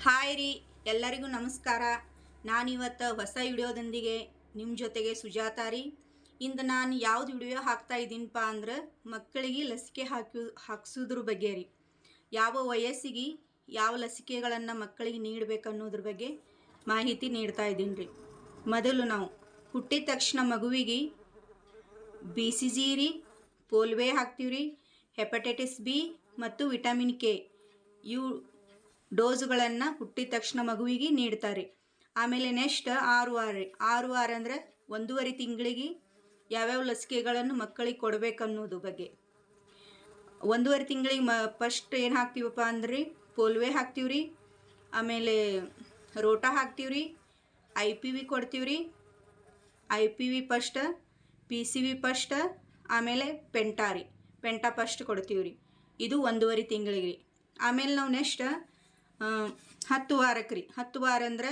Hi ರೀ, ಎಲ್ಲರಿಗೂ ನಮಸ್ಕಾರ. ನಾನಿವತ್ತು ಹೊಸ ವಿಡಿಯೋದೊಂದಿಗೆ ನಿಮ್ಮ ಜೊತೆಗೆ ಸುಜಾತ ರೀ. ಇಂದು ನಾನು ಯಾವ್ದು ವಿಡಿಯೋ ಹಾಕ್ತಾ ಇದ್ದೀನಪ್ಪ ಅಂದ್ರೆ ಮಕ್ಕಳಿಗೆ ಲಸಿಕೆ ಹಾಕಿಸೋದ್ರ ಬಗ್ಗೆ ರೀ. ಯಾವ ವಯಸ್ಸಿಗೆ ಯಾವ ಲಸಿಕೆಗಳನ್ನು ಮಕ್ಕಳಿಗೆ ನೀಡಬೇಕು ಅನ್ನೋದ್ರ ಬಗ್ಗೆ ಮಾಹಿತಿ ನೀಡ್ತಾ ಇದ್ದೀನಿ ರೀ. ಮೊದಲು ನಾವು ಹುಟ್ಟಿದ ತಕ್ಷಣ ಮಗುವಿಗೆ BCG ರೀ, ಪೋಲಿಯೋ ಹಾಕ್ತೀವಿ ರೀ, ಹೆಪಟೈಟಿಸ್ B ಮತ್ತು ವಿಟಮಿನ್ K ಇವು ಡೋಸ್ಗಳನ್ನು ಹುಟ್ಟಿದ ತಕ್ಷಣ ಮಗುವಿಗೆ ನೀಡ್ತಾರೆ. ಆಮೇಲೆ ನೆಕ್ಸ್ಟ್ 6 ವಾರ ರೀ. 6 ವಾರ ಅಂದರೆ 1.5 ತಿಂಗಳಿಗೆ ಯಾವ್ಯಾವ ಲಸಿಕೆಗಳನ್ನು ಮಕ್ಕಳಿಗೆ ಕೊಡಬೇಕು ಅನ್ನೋದು ಬಗ್ಗೆ. 1.5 ತಿಂಗಳಿಗೆ ಫಸ್ಟ್ ಏನು ಹಾಕ್ತೀವಪ್ಪ ಅಂದ್ರೆ ಪೋಲಿಯೋ ಹಾಕ್ತೀವಿ ರೀ, ಆಮೇಲೆ ರೋಟಾ ಹಾಕ್ತೀವಿ ರೀ, IPV ಕೊಡ್ತೀವಿ ರೀ. IPV ಫಸ್ಟ್, PCV ಫಸ್ಟ್, ಆಮೇಲೆ ಪೆಂಟಾ ಫಸ್ಟ್ ಕೊಡ್ತೀವಿ ರೀ. ಇದು 1.5 ತಿಂಗಳಿಗೆ ರೀ. ಆಮೇಲೆ ನಾವು ನೆಕ್ಸ್ಟ್ 10 ವಾರಕ್ಕೆ ರೀ. 10 ವಾರ ಅಂದ್ರೆ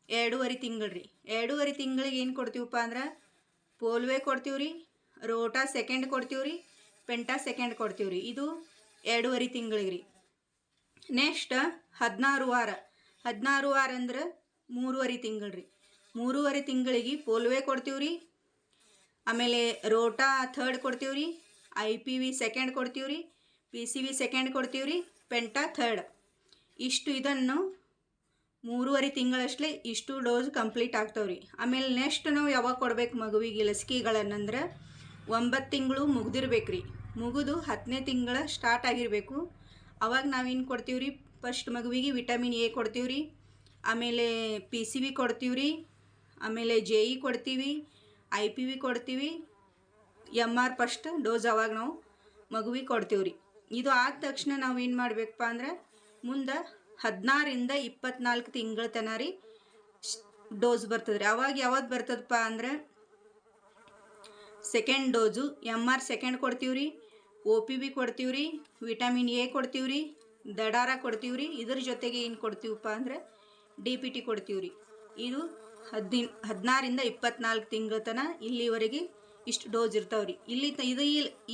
2.5 ತಿಂಗಳು ರೀ. 2.5 ತಿಂಗಳಿಗೆ ಏನು ಕೊಡ್ತೀವಪ್ಪ ಅಂದ್ರೆ ಪೋಲಿಯೋ ಕೊಡ್ತೀವಿ ರೀ, ರೋಟಾ ಸೆಕೆಂಡ್ ಕೊಡ್ತೀವಿ ರೀ, ಪೆಂಟಾ ಸೆಕೆಂಡ್ ಕೊಡ್ತೀವಿ ರೀ. ಇದು 2.5 ತಿಂಗಳಿಗೆ ರೀ. ನೆಕ್ಸ್ಟ್ 16 ವಾರ. 16 ವಾರ ಅಂದ್ರೆ 3.5 ತಿಂಗಳು ರೀ. 3.5 ತಿಂಗಳಿಗೆ ಪೋಲಿಯೋ ಕೊಡ್ತೀವಿ ರೀ, ಆಮೇಲೆ ರೋಟಾ ಥರ್ಡ್ ಕೊಡ್ತೀವಿ ರೀ, IPV ಸೆಕೆಂಡ್ ಕೊಡ್ತೀವಿ ರೀ, PCV ಸೆಕೆಂಡ್ ಕೊಡ್ತೀವಿ ರೀ, ಪೆಂಟಾ ಥರ್ಡ್. ಇದನ್ನು 3.5 ತಿಂಗಳಷ್ಟೇ ಇಷ್ಟು ಡೋಸ್ ಕಂಪ್ಲೀಟ್ ಆಗ್ತಾವೆ ರೀ. ಆಮೇಲೆ ನೆಕ್ಸ್ಟ್ ನಾವು ಯಾವಾಗ ಕೊಡ್ಬೇಕು ಮಗುವಿಗೆ ಲಸಿಕೆಗಳನ್ನಂದ್ರೆ 9 ತಿಂಗಳು ಮುಗ್ದಿರ್ಬೇಕು ರೀ. ಮುಗಿದು 10ನೇ ತಿಂಗಳ ಸ್ಟಾರ್ಟ್ ಆಗಿರಬೇಕು. ಅವಾಗ ನಾವೇನು ಕೊಡ್ತೀವಿ ರೀ, ಫಸ್ಟ್ ಮಗುವಿಗೆ ವಿಟಮಿನ್ A ಕೊಡ್ತೀವಿ ರೀ, ಆಮೇಲೆ PCV ಕೊಡ್ತೀವಿ ರೀ, ಆಮೇಲೆ JE ಕೊಡ್ತೀವಿ, IPV ಕೊಡ್ತೀವಿ, MR ಫಸ್ಟ್ ಡೋಸ್ ಅವಾಗ ನಾವು ಮಗುವಿಗೆ ಕೊಡ್ತೀವಿ ರೀ. ಇದು ಆದ ತಕ್ಷಣ ನಾವು ಏನು ಮಾಡಬೇಕಪ್ಪ ಅಂದ್ರೆ ಮುಂದೆ 16ರಿಂದ 24 ತಿಂಗಳ ತನಕ ರೀ ಡೋಸ್ ಬರ್ತದೆ ರೀ. ಅವಾಗ ಯಾವತ್ತು ಬರ್ತದಪ್ಪ ಅಂದ್ರೆ ಸೆಕೆಂಡ್ ಡೋಸು MR ಸೆಕೆಂಡ್ ಕೊಡ್ತೀವಿ ರೀ, OPV ಕೊಡ್ತೀವಿ ರೀ, ವಿಟಮಿನ್ A ಕೊಡ್ತೀವಿ ರೀ, ದಡಾರ ಕೊಡ್ತೀವಿ ರೀ. ಇದ್ರ ಜೊತೆಗೆ ಏನು ಕೊಡ್ತೀವಪ್ಪ ಅಂದ್ರೆ DPT ಕೊಡ್ತೀವಿ ರೀ. ಇದು 16ರಿಂದ 24 ತಿಂಗಳ ತನಕ ಇಲ್ಲಿವರೆಗೆ ಇಷ್ಟು ಡೋಸ್ ಇರ್ತಾವೆ ರೀ.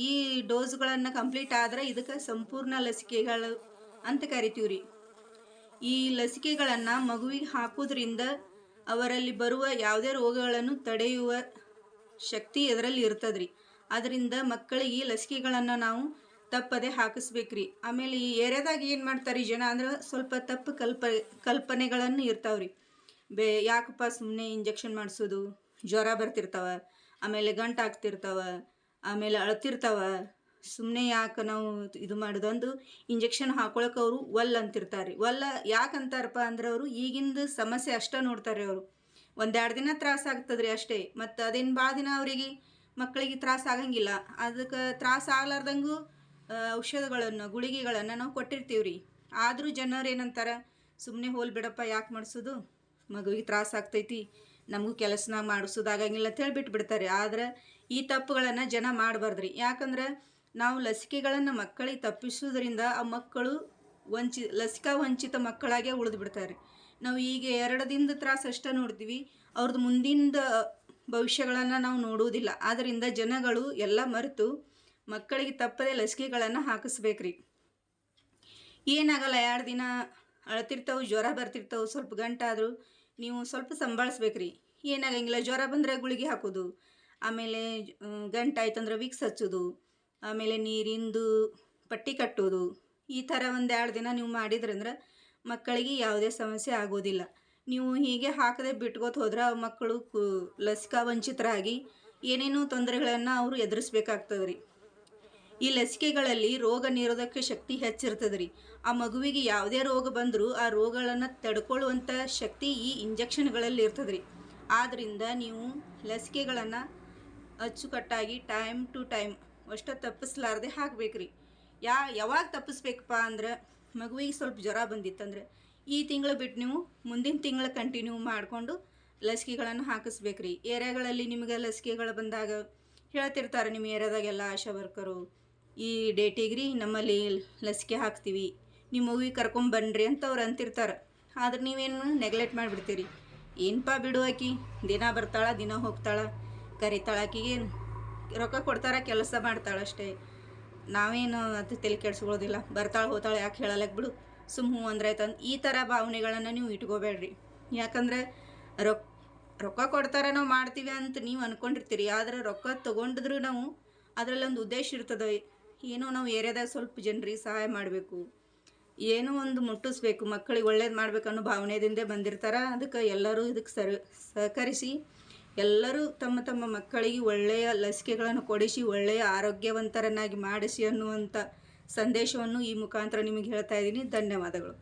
ಈ ಡೋಸ್ಗಳನ್ನು ಕಂಪ್ಲೀಟ್ ಆದ್ರೆ ಇದಕ್ಕೆ ಸಂಪೂರ್ಣ ಲಸಿಕೆಗಳು ಅಂತ ಕರಿತೀವಿ ರೀ. ಈ ಲಸಿಕೆಗಳನ್ನು ಮಗುವಿಗೆ ಹಾಕೋದ್ರಿಂದ ಅವರಲ್ಲಿ ಬರುವ ಯಾವುದೇ ರೋಗಗಳನ್ನು ತಡೆಯುವ ಶಕ್ತಿ ಇದರಲ್ಲಿ ಇರ್ತದೆ ರೀ. ಅದರಿಂದ ಮಕ್ಕಳಿಗೆ ಲಸಿಕೆಗಳನ್ನು ನಾವು ತಪ್ಪದೆ ಹಾಕಿಸ್ಬೇಕ್ರಿ. ಆಮೇಲೆ ಈ ಏರಿಯಾದಾಗ ಏನು ಮಾಡ್ತಾರೆ ಜನ ಅಂದ್ರೆ ಸ್ವಲ್ಪ ತಪ್ಪು ಕಲ್ಪನೆಗಳನ್ನು ಇರ್ತಾವೆ ರೀ. ಯಾಕಪ್ಪ ಸುಮ್ಮನೆ ಇಂಜೆಕ್ಷನ್ ಮಾಡಿಸೋದು, ಜ್ವರ ಬರ್ತಿರ್ತಾವ, ಆಮೇಲೆ ಗಂಟು ಆಗ್ತಿರ್ತಾವ, ಆಮೇಲೆ ಅಳ್ತಿರ್ತಾವ, ಸುಮ್ಮನೆ ಯಾಕೆ ನಾವು ಇದು ಮಾಡೋದೊಂದು ಇಂಜೆಕ್ಷನ್ ಹಾಕೊಳಕ್ಕೆ ಅವರು ಅಂತಿರ್ತಾರೆ ರೀ. ಯಾಕಂತಾರಪ್ಪ ಅಂದ್ರೆ ಅವರು ಈಗಿಂದು ಸಮಸ್ಯೆ ಅಷ್ಟೇ ನೋಡ್ತಾರೆ. ಅವರು 1-2 ದಿನ ತ್ರಾಸ ಆಗ್ತದೆ ರೀ ಅಷ್ಟೇ. ಮತ್ತು ಅದೇನು ಭಾಳ ದಿನ ಅವರಿಗೆ ಮಕ್ಕಳಿಗೆ ತ್ರಾಸ ಆಗಂಗಿಲ್ಲ. ಅದಕ್ಕೆ ತ್ರಾಸ ಆಗ್ಲಾರ್ದಂಗೂ ಔಷಧಗಳನ್ನು ಗುಳಿಗೆಗಳನ್ನು ನಾವು ಕೊಟ್ಟಿರ್ತೀವಿ ರೀ. ಆದರೂ ಜನರು ಏನಂತಾರೆ, ಸುಮ್ಮನೆ ಹೋಲ್ ಬಿಡಪ್ಪ, ಯಾಕೆ ಮಾಡಿಸೋದು, ಮಗುವಿಗೆ ತ್ರಾಸ ಆಗ್ತೈತಿ, ನಮಗೂ ಕೆಲಸನಾಗ ಮಾಡಿಸೋದಾಗಂಗಿಲ್ಲ ಅಂತ ಹೇಳಿ ಬಿಟ್ಬಿಡ್ತಾರೆ. ಆದ್ರೆ ಈ ತಪ್ಪುಗಳನ್ನು ಜನ ಮಾಡಬಾರ್ದ್ರಿ. ಯಾಕಂದ್ರೆ ನಾವು ಲಸಿಕೆಗಳನ್ನು ಮಕ್ಕಳಿಗೆ ತಪ್ಪಿಸೋದ್ರಿಂದ ಆ ಮಕ್ಕಳು ಲಸಿಕಾ ವಂಚಿತ ಮಕ್ಕಳಾಗೆ ಉಳಿದು ಬಿಡ್ತಾರೆ. ನಾವು ಈಗ 2 ದಿನದ ತ್ರಾಸ ಅಷ್ಟೇ ನೋಡ್ತೀವಿ, ಅವ್ರದ್ದು ಮುಂದಿನ ಭವಿಷ್ಯಗಳನ್ನು ನಾವು ನೋಡುವುದಿಲ್ಲ. ಆದ್ದರಿಂದ ಜನಗಳು ಎಲ್ಲ ಮರೆತು ಮಕ್ಕಳಿಗೆ ತಪ್ಪದೆ ಲಸಿಕೆಗಳನ್ನು ಹಾಕಿಸ್ಬೇಕ್ರಿ. ಏನಾಗಲ್ಲ, 2 ದಿನ ಅಳ್ತಿರ್ತಾವೆ, ಜ್ವರ ಬರ್ತಿರ್ತಾವೆ, ಸ್ವಲ್ಪ ಗಂಟಾದರೂ ನೀವು ಸ್ವಲ್ಪ ಸಂಭಾಳಿಸ್ಬೇಕ್ರಿ. ಏನಾಗಂಗಿಲ್ಲ, ಜ್ವರ ಬಂದರೆ ಗುಳಿಗೆ ಹಾಕೋದು, ಆಮೇಲೆ ಗಂಟಾಯ್ತಂದ್ರೆ ವಿಕ್ಸ್ ಹಚ್ಚೋದು, ಆಮೇಲೆ ನೀರಿಂದು ಪಟ್ಟಿ ಕಟ್ಟೋದು. ಈ ಥರ 1-2 ದಿನ ನೀವು ಮಾಡಿದ್ರಂದ್ರೆ ಮಕ್ಕಳಿಗೆ ಯಾವುದೇ ಸಮಸ್ಯೆ ಆಗೋದಿಲ್ಲ. ನೀವು ಹೀಗೆ ಹಾಕದೆ ಬಿಟ್ಕೋತ ಹೋದ್ರೆ ಆ ಮಕ್ಕಳು ಲಸಿಕಾ ವಂಚಿತರಾಗಿ ಏನೇನೋ ತೊಂದರೆಗಳನ್ನು ಅವರು ಎದುರಿಸ್ಬೇಕಾಗ್ತದೆ ರೀ. ಈ ಲಸಿಕೆಗಳಲ್ಲಿ ರೋಗ ನಿರೋಧಕ ಶಕ್ತಿ ಹೆಚ್ಚಿರ್ತದೆ ರೀ. ಆ ಮಗುವಿಗೆ ಯಾವುದೇ ರೋಗ ಬಂದರೂ ಆ ರೋಗಗಳನ್ನು ತಡ್ಕೊಳ್ಳುವಂಥ ಶಕ್ತಿ ಈ ಇಂಜೆಕ್ಷನ್ಗಳಲ್ಲಿ ಇರ್ತದೆ ರೀ. ಆದ್ದರಿಂದ ನೀವು ಲಸಿಕೆಗಳನ್ನು ಅಚ್ಚುಕಟ್ಟಾಗಿ ಟೈಮ್ ಟು ಟೈಮ್ ಅಷ್ಟು ತಪ್ಪಿಸ್ಲಾರ್ದೆ ಹಾಕಬೇಕ್ರಿ. ಯಾವಾಗ ತಪ್ಪಿಸ್ಬೇಕಪ್ಪ ಅಂದ್ರೆ ಮಗುವಿಗೆ ಸ್ವಲ್ಪ ಜ್ವರ ಬಂದಿತ್ತಂದ್ರೆ ಈ ತಿಂಗಳು ಬಿಟ್ಟು ನೀವು ಮುಂದಿನ ತಿಂಗಳು ಕಂಟಿನ್ಯೂ ಮಾಡಿಕೊಂಡು ಲಸಿಕೆಗಳನ್ನು ಹಾಕಿಸ್ಬೇಕ್ರಿ. ಏರಿಯಾಗಳಲ್ಲಿ ನಿಮಗೆ ಲಸಿಕೆಗಳು ಬಂದಾಗ ಹೇಳ್ತಿರ್ತಾರೆ ನಿಮ್ಮ ಏರಿಯಾದಾಗೆಲ್ಲ ಆಶಾ ವರ್ಕರು, ಈ ಡೇಟಿಗೆ ರೀ ನಮ್ಮಲ್ಲಿ ಲಸಿಕೆ ಹಾಕ್ತೀವಿ, ನಿಮ್ಮ ಮಗುವಿಗೆ ಕರ್ಕೊಂಬನ್ನಿರಿ ಅಂತ ಅವ್ರು ಅಂತಿರ್ತಾರೆ. ಆದ್ರೆ ನೀವೇನು ನೆಗ್ಲೆಕ್ಟ್ ಮಾಡಿಬಿಡ್ತೀರಿ. ಏನಪ್ಪ ಬಿಡು, ಆಕಿ ದಿನ ಬರ್ತಾಳೆ, ದಿನ ಹೋಗ್ತಾಳೆ, ಕರಿತಾಳೆ, ಆಕಿಗೆ ರೊಕ್ಕ ಕೊಡ್ತಾರ, ಕೆಲಸ ಮಾಡ್ತಾಳೆ ಅಷ್ಟೇ, ನಾವೇನು ಅದು ತಲೆ ಕೆಡಿಸ್ಕೊಳ್ಳೋದಿಲ್ಲ, ಬರ್ತಾಳೆ ಹೋಗ್ತಾಳೆ, ಯಾಕೆ ಹೇಳಲಕ್ಕೆ ಬಿಡು ಹ್ಞೂ ಅಂದ್ರೆ ಆಯ್ತಂದು ಈ ಥರ ಭಾವನೆಗಳನ್ನು ನೀವು ಇಟ್ಕೋಬೇಡ್ರಿ. ಯಾಕಂದ್ರೆ ರೊಕ್ಕ ಕೊಡ್ತಾರೆ ನಾವು ಮಾಡ್ತೀವಿ ಅಂತ ನೀವು ಅಂದ್ಕೊಂಡಿರ್ತೀರಿ. ಆದರೆ ರೊಕ್ಕ ತೊಗೊಂಡಿದ್ರು ನಾವು ಅದರಲ್ಲೊಂದು ಉದ್ದೇಶ ಇರ್ತದೆ. ಏನೋ ನಾವು ಏರಿಯಾದಾಗ ಸ್ವಲ್ಪ ಜನರಿಗೆ ಸಹಾಯ ಮಾಡಬೇಕು, ಏನೋ ಒಂದು ಮುಟ್ಟಿಸ್ಬೇಕು, ಮಕ್ಕಳಿಗೆ ಒಳ್ಳೇದು ಮಾಡ್ಬೇಕು ಅನ್ನೋ ಭಾವನೆಯಿಂದ ಬಂದಿರ್ತಾರೆ. ಅದಕ್ಕೆ ಎಲ್ಲರೂ ಇದಕ್ಕೆ ಸಹಕರಿಸಿ ಎಲ್ಲರೂ ತಮ್ಮ ತಮ್ಮ ಮಕ್ಕಳಿಗೆ ಒಳ್ಳೆಯ ಲಸಿಕೆಗಳನ್ನು ಕೊಡಿಸಿ ಒಳ್ಳೆಯ ಆರೋಗ್ಯವಂತರನ್ನಾಗಿ ಮಾಡಿಸಿ ಅನ್ನುವಂಥ ಸಂದೇಶವನ್ನು ಈ ಮುಖಾಂತರ ನಿಮಗೆ ಹೇಳ್ತಾ ಇದ್ದೀನಿ. ಧನ್ಯವಾದಗಳು.